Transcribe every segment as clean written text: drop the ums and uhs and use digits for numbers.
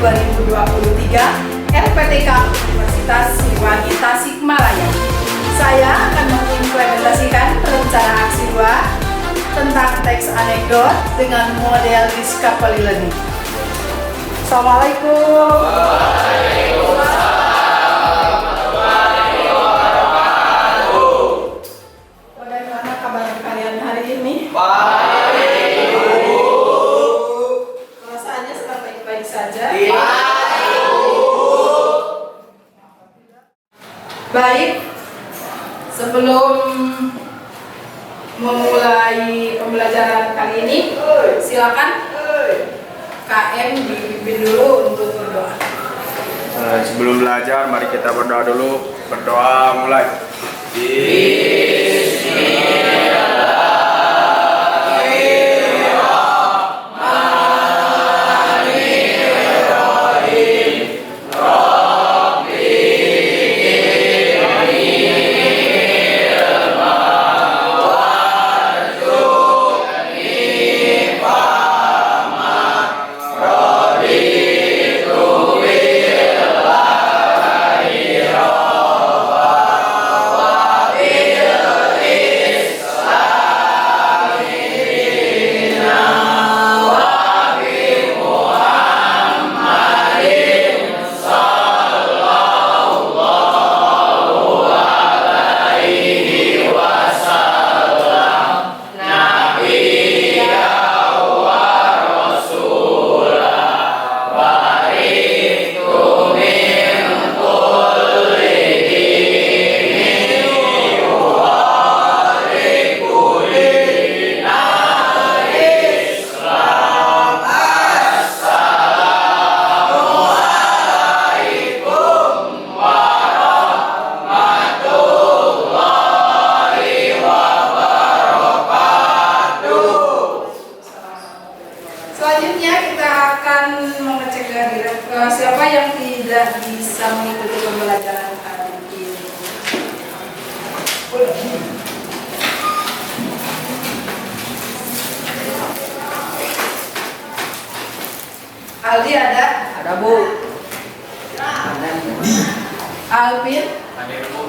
2023 LPTK Universitas Siliwangi Tasikmalaya. Saya akan mengimplementasikan rencana aksi 2 tentang teks anekdot dengan model discovery learning. Assalamualaikum. Bagaimana kabar kalian hari ini? Baik. Perasaannya sedang baik-baik saja? Baik. Sebelum memulai pembelajaran kali ini, silakan KM dipimpin dulu untuk berdoa. Sebelum belajar, mari kita berdoa dulu. Berdoa mulai. Selanjutnya kita akan mengecek lagi siapa yang tidak bisa mengikuti pembelajaran hari ini. Aldi ada? Ada, Bu. Alvin? Ada, Bu.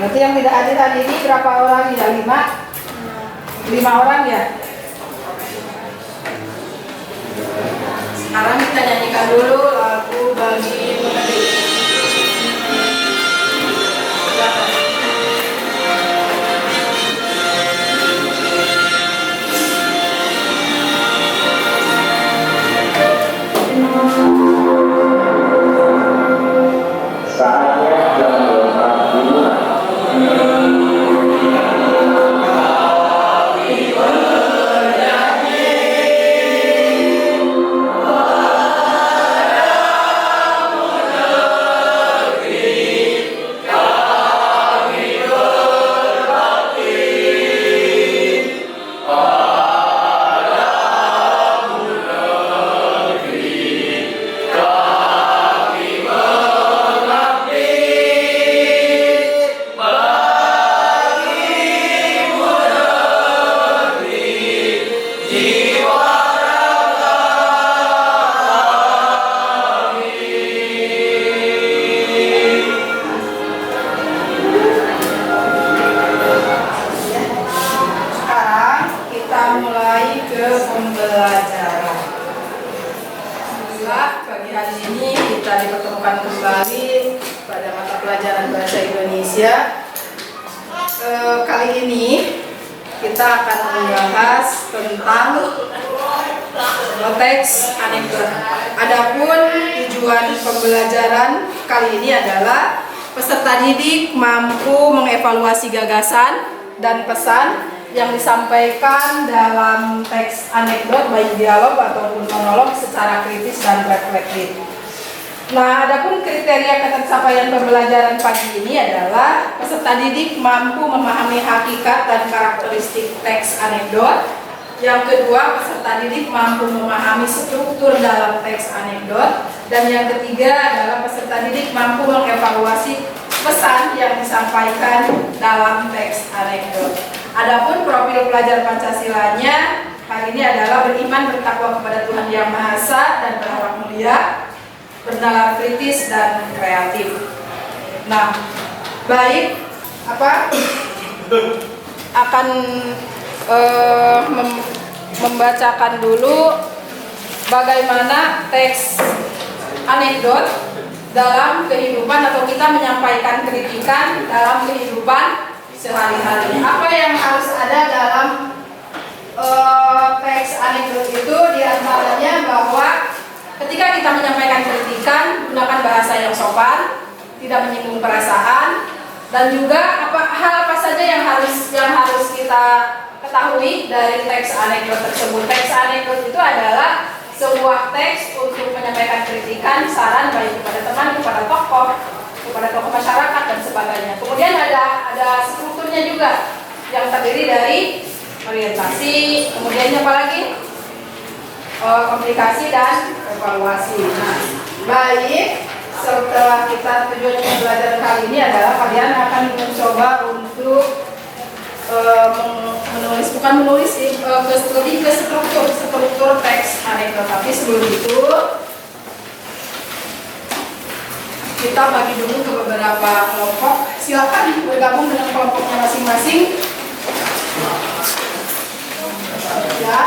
Berarti yang tidak hadir hari ini berapa orang ya? 5 orang ya? Sekarang kita nyanyikan dulu lagu Bagi Mengerti. Pagi hari ini kita dipertemukan kembali pada mata pelajaran Bahasa Indonesia. Kali ini kita akan membahas tentang teks anekdot. Adapun tujuan pembelajaran kali ini adalah peserta didik mampu mengevaluasi gagasan dan pesan yang disampaikan dalam teks anekdot baik dialog ataupun monolog secara kritis dan reflektif. Nah, adapun kriteria ketercapaian pembelajaran pagi ini adalah peserta didik mampu memahami hakikat dan karakteristik teks anekdot. Yang kedua, peserta didik mampu memahami struktur dalam teks anekdot. Dan yang ketiga adalah peserta didik mampu mengevaluasi pesan yang disampaikan dalam teks anekdot. Adapun profil pelajar Pancasilanya hari ini adalah beriman, bertakwa kepada Tuhan Yang Maha Esa dan berakhlak mulia, bernalar kritis dan kreatif. Nah, baik, akan membacakan dulu bagaimana teks anekdot dalam kehidupan, atau kita menyampaikan kritikan dalam kehidupan sehari-hari. Apa yang harus ada dalam teks anekdot itu diantaranya bahwa ketika kita menyampaikan kritikan, gunakan bahasa yang sopan, tidak menyinggung perasaan, dan juga hal apa saja yang harus kita ketahui dari teks anekdot tersebut. Teks anekdot itu adalah sebuah teks untuk menyampaikan kritikan, saran baik kepada teman, kepada tokoh masyarakat dan sebagainya. Kemudian ada strukturnya juga yang terdiri dari orientasi, kemudian apa lagi? Komunikasi dan evaluasi. Nah, baik, setelah kita tujuan pembelajaran kali ini adalah kalian akan mencoba untuk lebih ke struktur teks anekdot. Tapi sebelum itu kita bagi dulu ke beberapa kelompok. Silakan bergabung dengan kelompoknya masing-masing. Ya.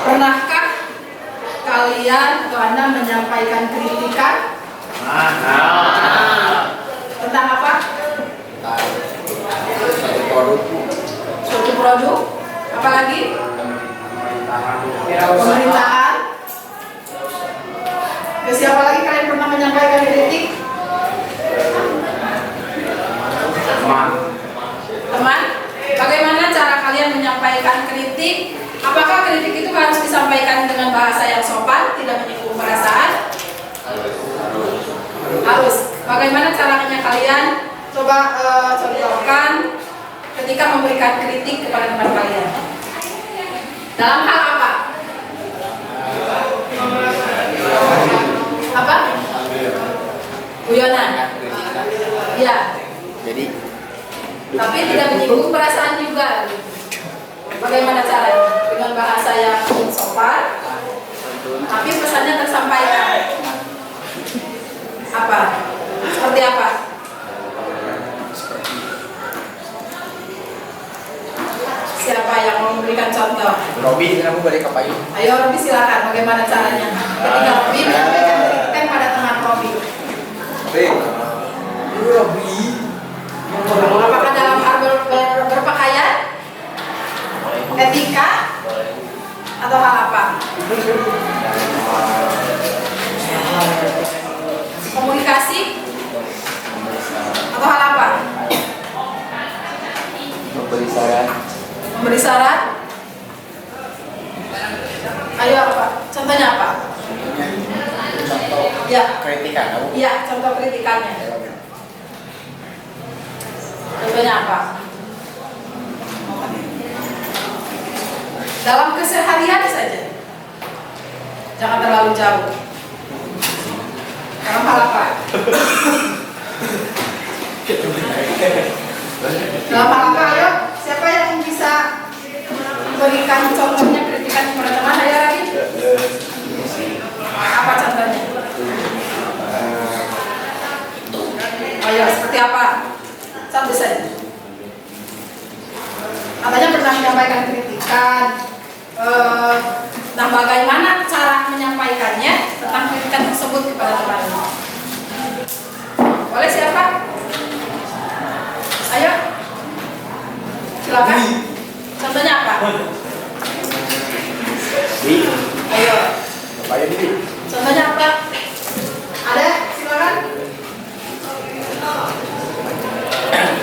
Pernahkah kalian atau Anda menyampaikan kritikan? Tentang apa? Suatu produk. Apalagi? Pemerintahan. Ke siapa lagi kalian pernah menyampaikan kritik? Teman? Bagaimana cara kalian menyampaikan kritik? Apakah kritik itu harus disampaikan dengan bahasa yang sopan, tidak menyinggung perasaan? Harus. Bagaimana caranya kalian? Coba contohkan ketika memberikan kritik kepada teman kalian. Dalam hal apa? Apa? Guyonan. Ya. Jadi Tapi tidak menyinggung perasaan juga. Bagaimana caranya? Dengan bahasa yang sopan, tapi pesannya tersampaikan. Apa? Seperti apa? Siapa yang mau memberikan contoh? Robi, kamu balik ke payung. Ayo Robi, silakan. Bagaimana caranya? Ketika Robi menyampaikan kritikan pada teman Robi. Robi. Apakah dalam hal berpakaian, etika, atau hal apa? Komunikasi, Memberi saran? Ayo apa? Contohnya apa? Contoh Ya. kritikan. Iya, contoh kritikannya. Contohnya apa? Dalam keseharian saja. Jangan terlalu jauh. Dalam hal apa? Dalam hal apa? Ayo, siapa yang bisa berikan contohnya kritikan kepada teman? Ayo lagi. Apa contohnya? Ayo, seperti apa? Satu saja. Katanya pernah menyampaikan kritikan. Nah, bagaimana cara menyampaikannya tentang kritikan tersebut kepada teman? Boleh siapa? Ayo, silakan. Contohnya apa? Ayo. Contohnya apa? Ada? Silakan.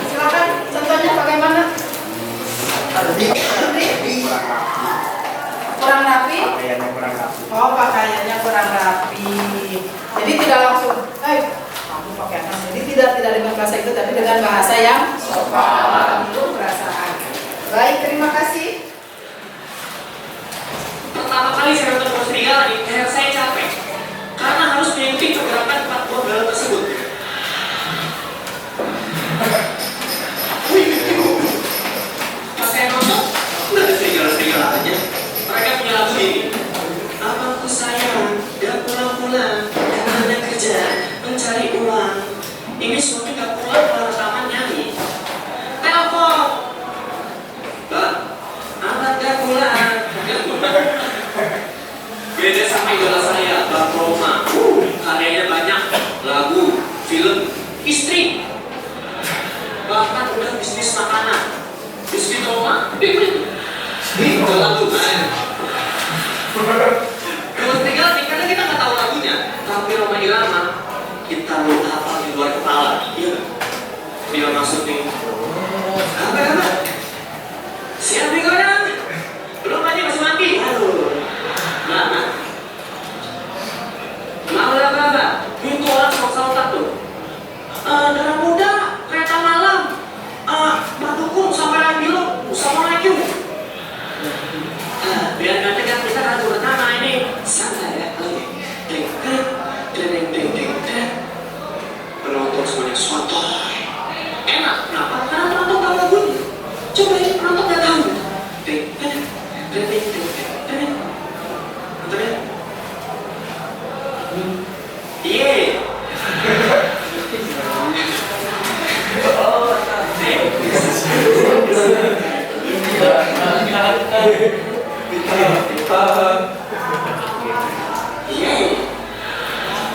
Silakan. Contohnya bagaimana? Kurang rapi? Oh, pakaiannya kurang rapi. Jadi tidak langsung, kamu pakai apa? Jadi tidak dengan bahasa itu, tapi dengan bahasa yang sopan. Itu perasaan. Baik, terima kasih. Pertama kali saya nonton Bos Serigala nih, leher saya capek karena harus mengikuti pergerakan 4 buah bala tersebut. Pas saya nonton, nggak ada serigala-serigala aja. Mereka punya lagu ini. Abangku sayang, gak pulang-pulang, karena ada kerja, mencari uang. Ini suami gak pulang, malah taman nyanyi. Telepon. Bang, abang gak pulang. Beda sama idola saya, Bang Roma. Karyanya banyak, lagu, film, istri. Bahkan udah bisnis makanan. Biskuit Roma, itu lagu kan. Kalau tinggal karena kita nggak tahu lagunya, tapi Roma Irama kita lu hafal di luar kepala. Iya. Dia maksud nih. Apa? Siapa nih kalian? Belum aja masih mati. Aduh. Mana? Apa? Itu orang sok tuh. Darah muda, kereta malam, Madukung sampai Rambilo, Assalamualaikum. Biar nggak tegang kita kan pertama ini santai ya, penonton semuanya sotoy. Enak, kenapa? Karena penonton tahu lagunya. Coba ini penonton nggak tahu. Iya.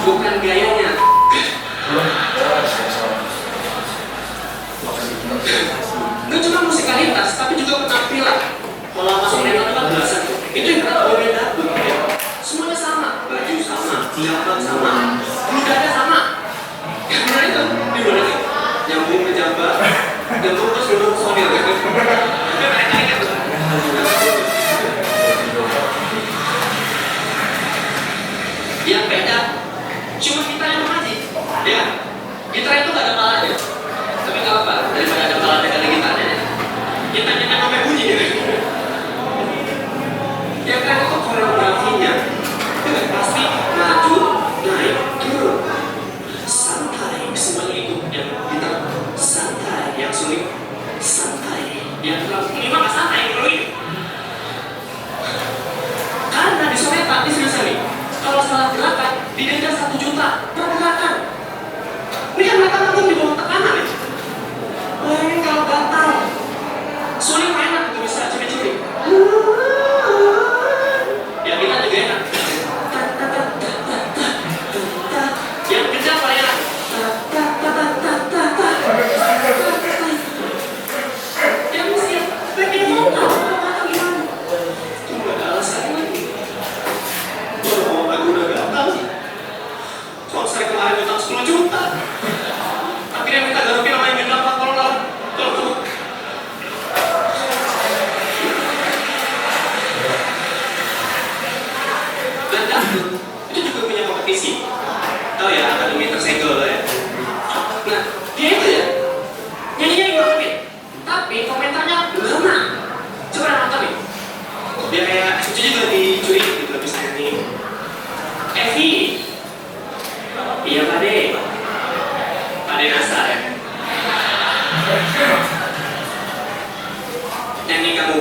Bukan gayanya. Itu cuma musikalitas, tapi juga penampilan. Kalau masuk netral kan belasan. Itu yang kenapa berbeda. Semuanya sama, baju sama, jamban sama, bulu dada sama. Karena itu di mana sih? Nyambung ke jamban, nyambung terus duduk sonil. Itu mereka ingat tuh. Yang beda, cuma kita yang mengaji. Ya, gitar itu nggak ada palanya. Tapi nggak apa, daripada ada palanya ada gitarnya. Kita nyanyi sampai bunyi gitu. Yang keren itu koreografinya. Dengan pasti maju, naik, turun. Santai, semuanya itu yang kita santai, yang sulit santai, yang terlalu ini mah santai kalau ini. Karena di Soretan, di sini kalau salah gerakan, didenda 1 juta per gerakan. Ini kan mereka langsung di bawah tekanan ya. Wah ini kalau gatal, sulit enak itu bisa curi-curi. Ya kita juga enak. Yang kencang paling enak.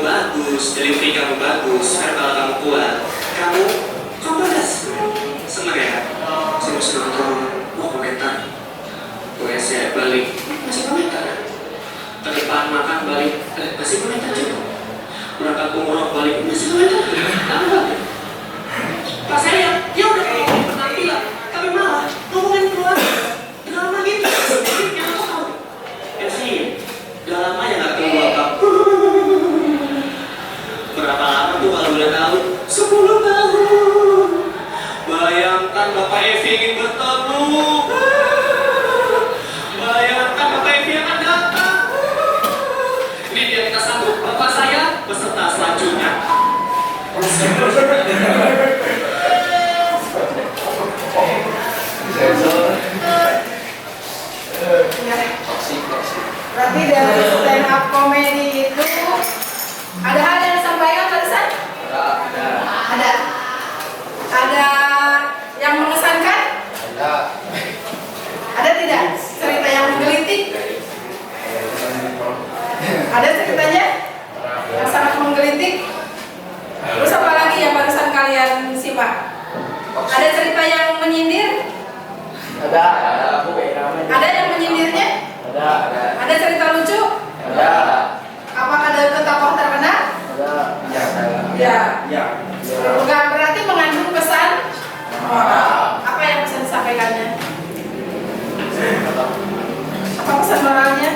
bagus, delivery kamu bagus, verbal kamu kuat, kamu bagus. Seneng ya? Saya masih nonton, mau komentar. WC balik, masih komentar. Terdepan makan balik, masih komentar juga. Berangkat umroh balik, masih komentar. Kamu balik. Pas saya, ya udah kayak gini penampilan, kami malah ngomongin keluarga. Drama gitu, yang aku tahu. Ya sih, udah lama ya nggak keluar kamu. Berapa lama tuh kalau udah tahu? 10 tahun. Bayangkan Bapak Evi ingin bertemu. Bayangkan Bapak Evi akan datang. Ini dia kita sambut Bapak saya beserta selanjutnya. Berarti dari stand up comedy itu ada hal yang disampaikan barusan? Ada. Ada yang mengesankan? Ada tidak? Cerita yang menggelitik? Ada ceritanya? Yang sangat menggelitik? Terus apa lagi yang barusan kalian simak? Ada cerita yang menyindir? Ada. Ada yang menyindirnya? Ada cerita lucu? Apakah ada tokoh terkenal? Ya. Bukan berarti mengandung pesan moral. Apa yang bisa disampaikannya? Apa pesan moralnya?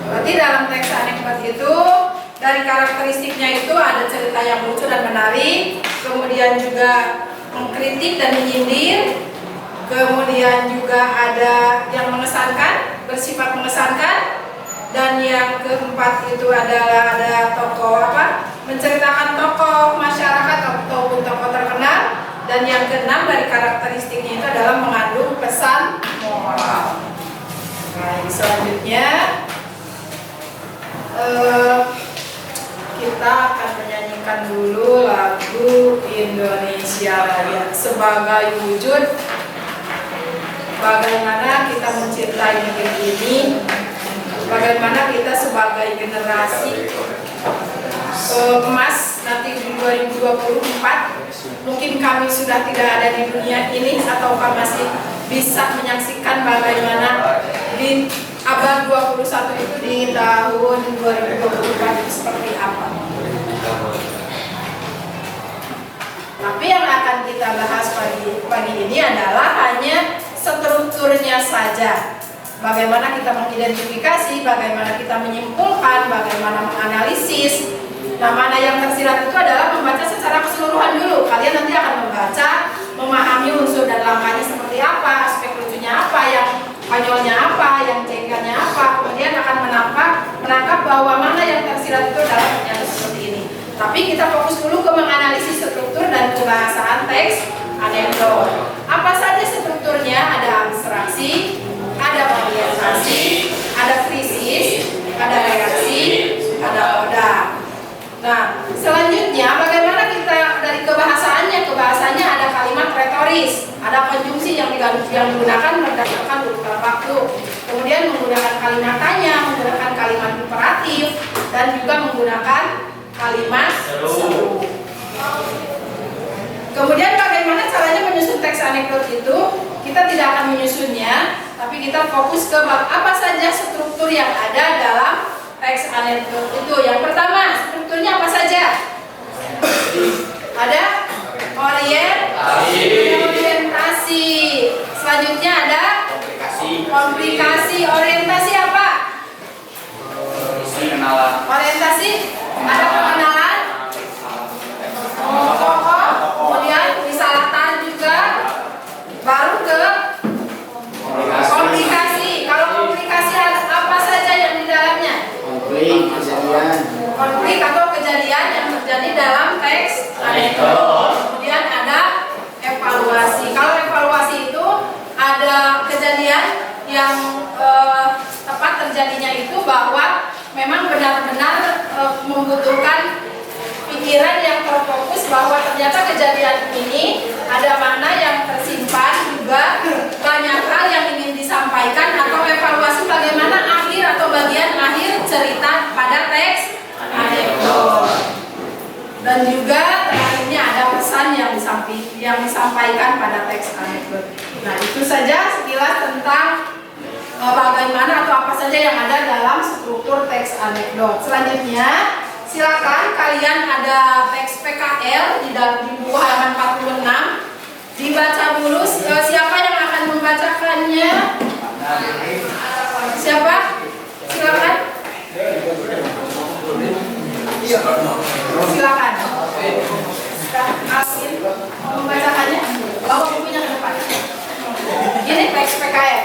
Berarti dalam teks anekdot itu dari karakteristiknya itu ada cerita yang lucu dan menarik, kemudian juga mengkritik dan menyindir, kemudian juga ada yang mengesankan, bersifat mengesankan, dan yang keempat itu adalah ada tokoh menceritakan tokoh masyarakat ataupun tokoh terkenal, dan yang keenam dari karakteristiknya itu adalah mengandung pesan moral. Nah, selanjutnya kita akan menyanyikan dulu lagu Indonesia Raya sebagai wujud bagaimana kita mencintai negeri ini, bagaimana kita sebagai generasi emas nanti di 2024 mungkin kami sudah tidak ada di dunia ini ataukah masih bisa menyaksikan bagaimana di abad 21 itu di tahun 2024 itu seperti apa. Tapi yang akan kita bahas pagi ini adalah hanya strukturnya saja. Bagaimana kita mengidentifikasi, bagaimana kita menyimpulkan, bagaimana menganalisis. Nah, mana yang tersirat itu adalah membaca secara keseluruhan dulu. Kalian nanti akan membaca, memahami unsur dan langkahnya seperti apa, aspek lucunya apa, yang konyolnya apa, yang cengkanya apa. Kemudian akan menangkap bahwa mana yang tersirat itu adalah pernyataan seperti ini. Tapi kita fokus dulu ke menganalisis struktur dan kebahasaan teks anekdot. Apa saja strukturnya? Ada abstraksi, ada orientasi, ada krisis, ada reaksi, ada oda. Nah, selanjutnya bagaimana kita dari kebahasaannya? Kebahasaannya ada kalimat retoris, ada konjungsi yang digunakan berdasarkan urutan waktu. Kemudian menggunakan kalimat tanya, menggunakan kalimat imperatif, dan juga menggunakan kalimat seru. Kemudian bagaimana caranya menyusun teks anekdot itu? Kita tidak akan menyusunnya, tapi kita fokus ke apa saja struktur yang ada dalam teks anekdot itu. Yang pertama, strukturnya apa saja? Ada orientasi. Selanjutnya ada komplikasi. Orientasi apa? Orientasi ada pengenalan, tokoh, kemudian misalkan juga, baru ke komplikasi. Kalau komplikasi apa saja yang di dalamnya? Konflik atau kejadian yang terjadi dalam teks anekdot. Kemudian ada evaluasi. Kalau evaluasi itu ada kejadian yang tepat terjadinya itu bahwa memang benar-benar membutuhkan pikiran yang terfokus bahwa ternyata kejadian ini ada makna yang tersimpan, juga banyak hal yang ingin disampaikan, atau evaluasi bagaimana akhir atau bagian akhir cerita pada teks anekdot. yang disampaikan pada teks anekdot. Nah, itu saja sekilas tentang bagaimana atau apa saja yang ada dalam struktur teks anekdot. Selanjutnya, silakan kalian ada teks PKL di buku halaman 46. Dibaca dulu. Siapa yang akan membacakannya? Siapa? Silakan. Silakan. Asin membacakannya. Bawa bukunya ke depan. Ini teks PKL.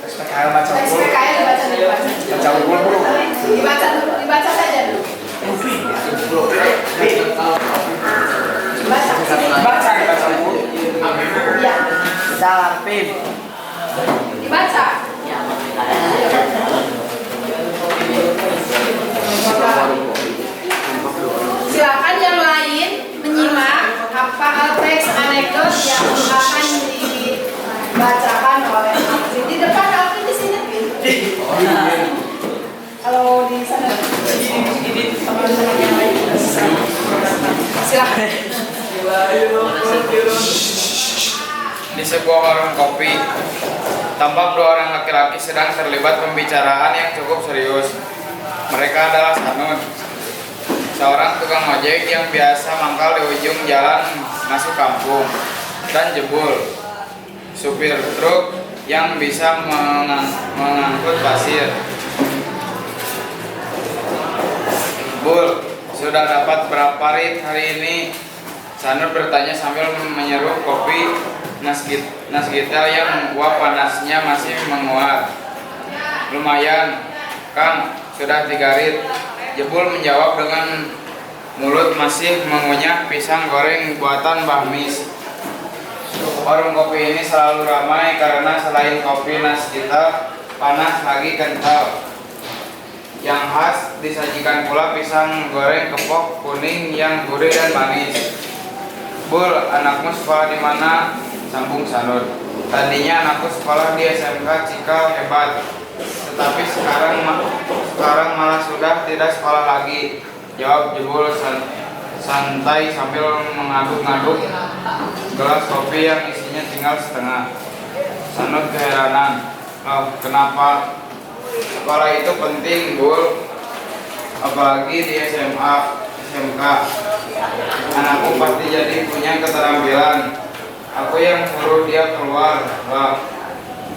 SPKL baca Teks dulu. PKL dibaca dulu. Baca dulu. Dibaca dulu, dibaca saja dulu. Baca. Baca dulu. Ya, Dalam PIM. dibaca. Silakan yang lain menyimak apa teks anekdot yang akan dibacakan oleh Alvin. Di depan Alvin, di sini. Kalau di sana. Silakan. Di sebuah warung kopi, tampak dua orang laki-laki sedang terlibat pembicaraan yang cukup serius. Mereka adalah Sanud, seorang tukang ojek yang biasa mangkal di ujung jalan masuk kampung, dan Jebul, supir truk yang bisa mengangkut pasir. Bul, sudah dapat berapa rit hari ini? Sanud bertanya sambil menyerup kopi nasgita yang uap panasnya masih menguat. Lumayan, Kang, sudah 3 rit. Jebul menjawab dengan mulut masih mengunyah pisang goreng buatan Mbah Mis. Warung kopi ini selalu ramai karena selain kopi nasgita panas lagi kental. Yang khas disajikan pula pisang goreng kepok kuning yang gurih dan manis. Bul, anakmu sekolah di mana? Sambung Sanud. Tadinya anakku sekolah di SMK Cikal Hebat, tetapi sekarang malah sudah tidak sekolah lagi. Jawab Jebul santai sambil mengaduk-ngaduk gelas kopi yang isinya tinggal setengah. Sanud keheranan. Oh, kenapa? Sekolah itu penting, Bul. Apalagi di SMA, SMK. Anakku pasti jadi punya keterampilan. Aku yang suruh dia keluar. Wah,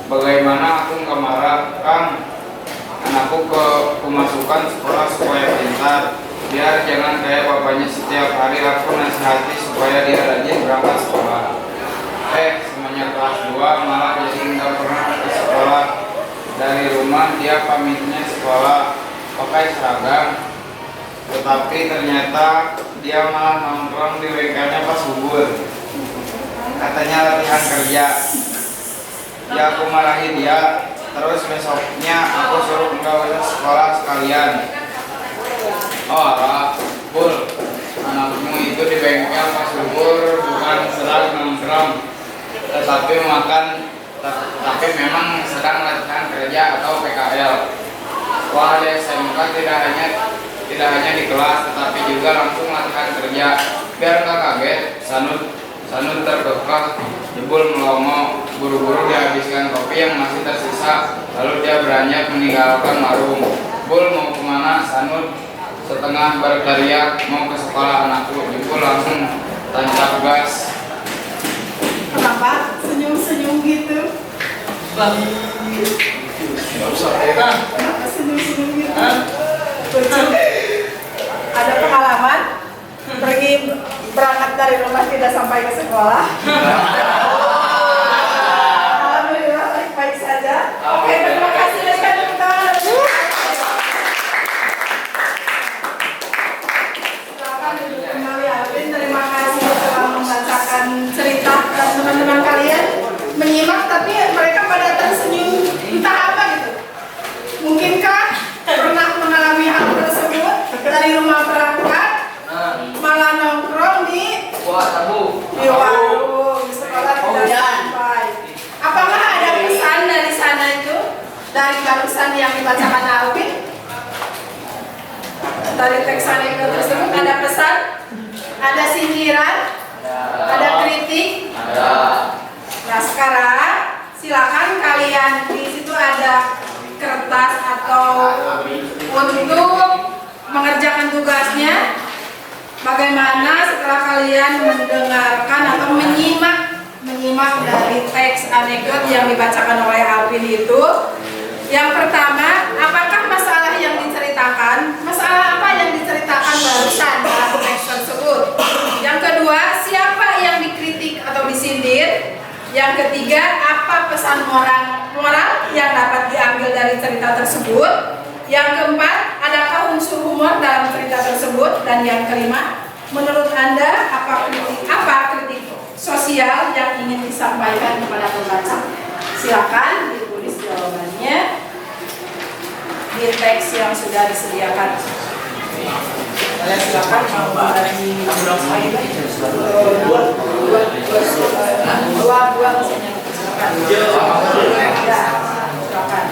bagaimana aku nggak marah, Kang? Anakku kemasukan sekolah supaya pintar. Biar jangan kayak bapaknya setiap hari aku nasihati supaya dia rajin berangkat sekolah. Semuanya kelas 2 malah jadi nggak pernah ke sekolah. Dari rumah dia pamitnya sekolah pakai seragam, tetapi ternyata dia malah nongkrong di bengkelnya pas subur. Katanya latihan kerja. Ya aku marahin dia. Terus besoknya aku suruh enggak usah sekolah sekalian. Oh alah, Bul, anakmu itu di bengkel pas subur bukan sedang nongkrong, tapi memang sedang latihan kerja atau PKL. Wah, di SMK tidak hanya di kelas, tetapi juga langsung latihan kerja. Biar nggak kaget, Sanud terkekeh. Jebul melongo, buru-buru dihabiskan kopi yang masih tersisa, lalu dia beranjak meninggalkan warung. Bul, mau kemana? Sanud setengah berteriak, mau ke sekolah anakku. Jebul langsung tancap gas. Kenapa senyum-senyum gitu? Kenapa senyum-senyum gitu? Lucu. Ada pengalaman pergi berangkat dari rumah tidak sampai ke sekolah? Alhamdulillah baik-baik saja. Oke, terima kasih. Berikan tepuk tangan. Silakan duduk kembali, Alvin. Terima kasih telah membacakan cerita dan teman-teman kalian menyimak, tapi mereka pada tersenyum entah apa gitu. Mungkinkah pernah mengalami hal tersebut dari rumah berangkat malah nongkrong di warung, di sekolah tidak sampai. Apakah ada pesan dari sana itu, dari barusan yang dibacakan Alvin? Dari teks anekdot tersebut ada pesan, ada sindiran, ada kritik, Nah sekarang silakan kalian di situ ada kertas atau untuk mengerjakan tugasnya. Bagaimana setelah kalian mendengarkan atau menyimak dari teks anekdot yang dibacakan oleh Alvin itu. Yang pertama, apakah masalah yang diceritakan? Masalah apa yang diceritakan barusan dalam teks tersebut? Yang kedua, siapa yang dikritik atau disindir? Yang ketiga, apa pesan moral yang dapat diambil dari cerita tersebut? Yang keempat, adakah unsur humor dalam cerita tersebut? Dan yang kelima, menurut Anda apa kritik sosial yang ingin disampaikan kepada pembaca? Silakan ditulis jawabannya di teks yang sudah disediakan. Kalian silakan mau bagi dua misalnya, silakan. Ya, silakan.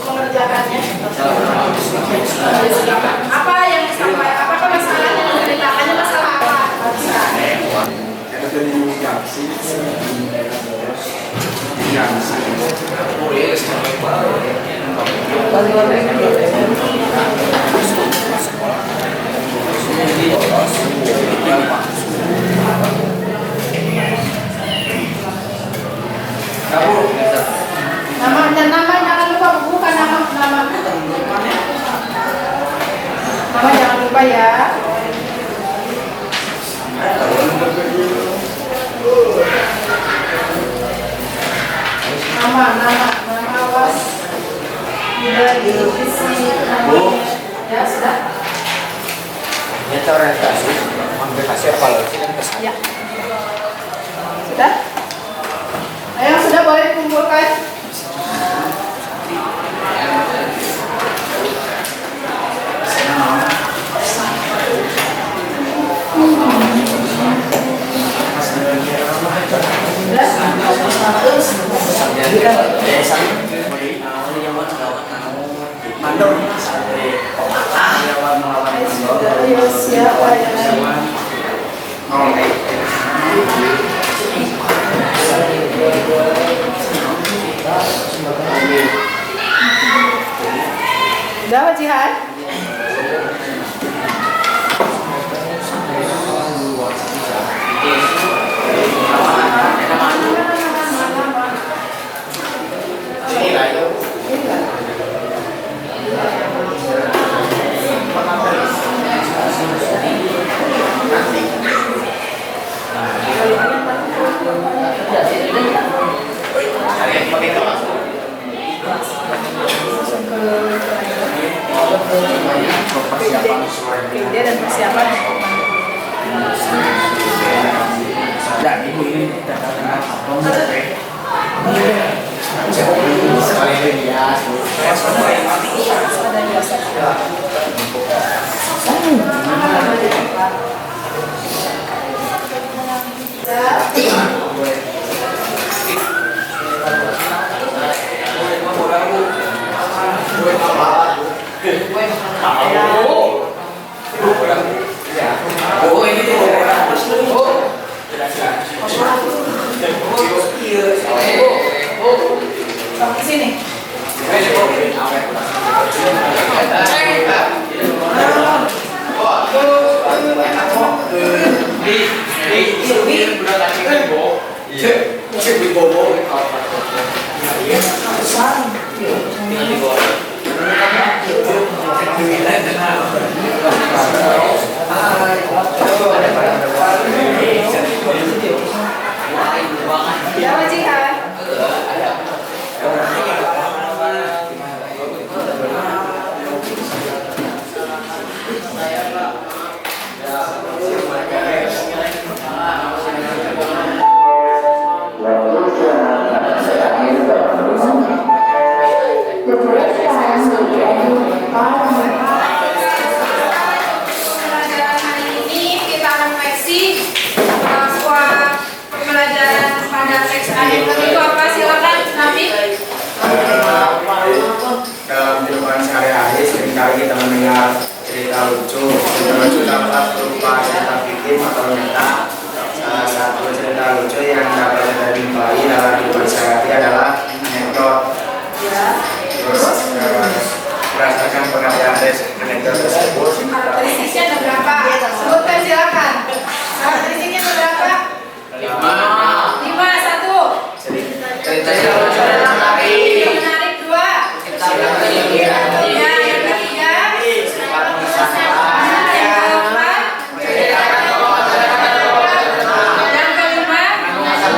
Mengerjakannya. Apa yang disampaikan? Apakah masalah yang diceritakannya masalah apa? Nama jangan lupa, bukan nama jangan lupa ya. Nama awas sudah diisi namanya. Ya sudah. Ya orientasi, aplikasi evaluasi dan pesan. Ya. Sudah. Yang sudah boleh dikumpulkan. Siapa yang udah Pak Jihan? Ide dan persiapan. Dan ibu ini Sampai sini. Ya Pak Jihan. Pembelajaran hari ini kita refleksi bahwa pembelajaran pada teks yang kedua apa? Silakan Nabi. Dalam kehidupan sehari-hari seringkali kita mendengar cerita lucu dapat berupa cerita fiktif atau nyata. Salah satu cerita lucu yang dapat kita jumpai dalam kehidupan sehari-hari adalah anekdot. Terus berdasarkan pengertian anekdot tersebut, Karakteristiknya ada berapa? Sebutkan silakan. Karakteristiknya ada berapa? 5. 1. ceritanya lucu dan menarik. Menarik 2. Ya, yang ketiga. Sifat mengesankan. Yang keempat. Yang kelima.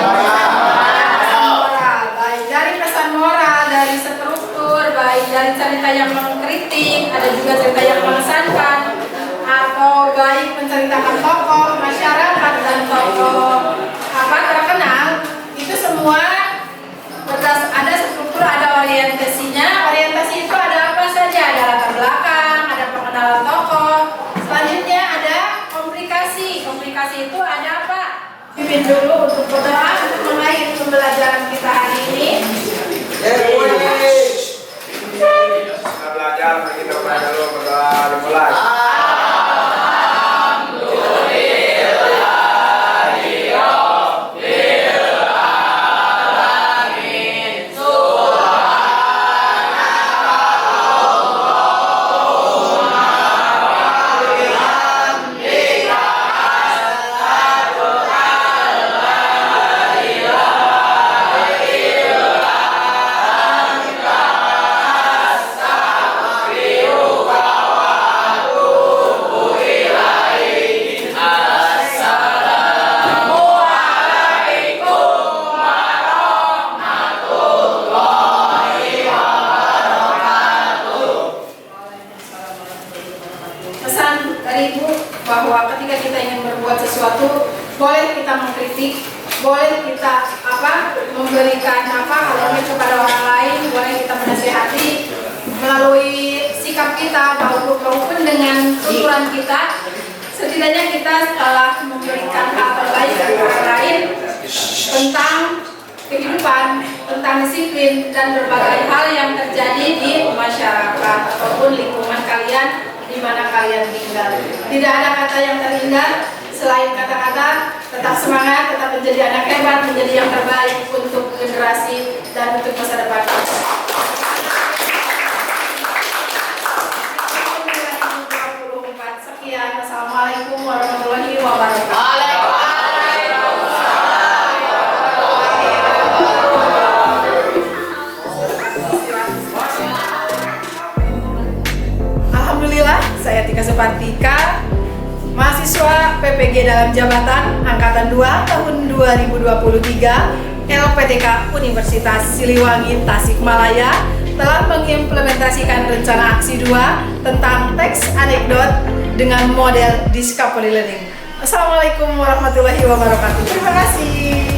Moral. Baik, dari pesan moral, dari struktur, baik dari cerita yang mengkritik, ada juga cerita yang mengesankan, atau baik menceritakan tokoh masyarakat dan tokoh terkenal, itu semua ada struktur, ada orientasinya. Orientasi itu ada apa saja? Ada latar belakang, ada pengenalan tokoh. Selanjutnya ada komplikasi. Komplikasi itu ada apa? Pimpin dulu untuk berdoa untuk mengakhiri pembelajaran kita hari ini. Kita belajar, mari kita belajar dulu, berdoa dimulai. Pesan dari Ibu bahwa ketika kita ingin berbuat sesuatu, boleh kita mengkritik, boleh kita memberikan hal kepada orang lain, boleh kita menasihati melalui sikap kita maupun dengan tuturan kita. Setidaknya kita telah memberikan hal terbaik kepada orang lain tentang kehidupan, tentang disiplin dan berbagai hal yang terjadi di masyarakat ataupun lingkungan kalian di mana kalian tinggal. Tidak ada kata yang terindah selain kata-kata tetap semangat, tetap menjadi anak hebat, menjadi yang terbaik untuk generasi dan untuk masa depan. Sekian, Assalamualaikum warahmatullahi wabarakatuh. Alhamdulillah, saya Tika Supartika, mahasiswa PPG dalam jabatan Angkatan 2 tahun 2023 LPTK Universitas Siliwangi Tasikmalaya telah mengimplementasikan rencana aksi 2 tentang teks anekdot dengan model discovery learning. Assalamualaikum warahmatullahi wabarakatuh. Terima kasih.